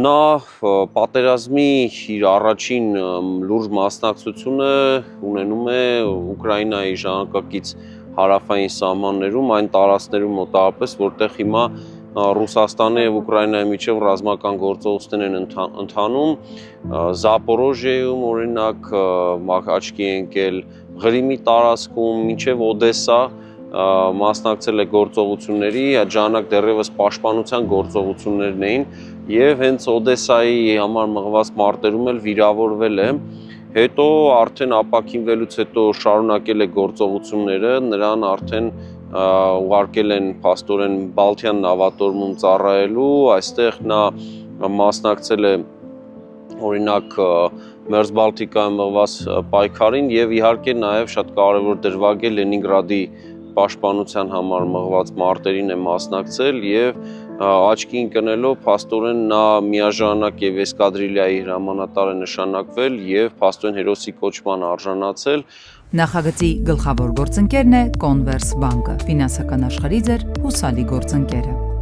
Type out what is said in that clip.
Նա պատերազմի իր առաջին լուրջ մասնակցությունը ունենում է Ուկրաինայի ժամանակակից հարավային սահմաններում, այն տարածքներում մոտավորապես, որտեղ հիմա Ռուսաստանի եւ Ուկրաինայի միջև ռազմական գործողություններ են ընթանում, Զապորոժիայում օրինակ աչքի ընկել, Ղրիմի տարածքում, մինչև Օդեսա մասնակցել է գործողությունների, այդ ժամանակ դեռևս պաշտպանության գործողություններն էին եւ հենց Օդեսայի համար մղված մարտերում էլ վիրավորվել է։ Հետո արդեն ապաքինվելուց հետո շարունակել է գործողությունները, նրան արդեն ուղարկել են փաստորեն Բալթյան նավատորմում ծառայելու, այստեղ նա մասնակցել է օրինակ Մերձբալտիկայում մղված պայքարին եւ իհարկե նաեւ շատ կարեւոր դրվագ է Լենինգրադի պաշտպանության համար մղված մարտերին է մասնակցել եւ աչքի ընկնելով փաստորեն նա միաժամանակ եւ էսկադրիլիայի հրամանատար է նշանակվել եւ փաստորեն հերոսի կոչման արժանացել։ Նախագծի գլխավոր գործընկերն է Converse բանկը, ֆինանսական աշխարհի ձեր հուսալի գործընկերը։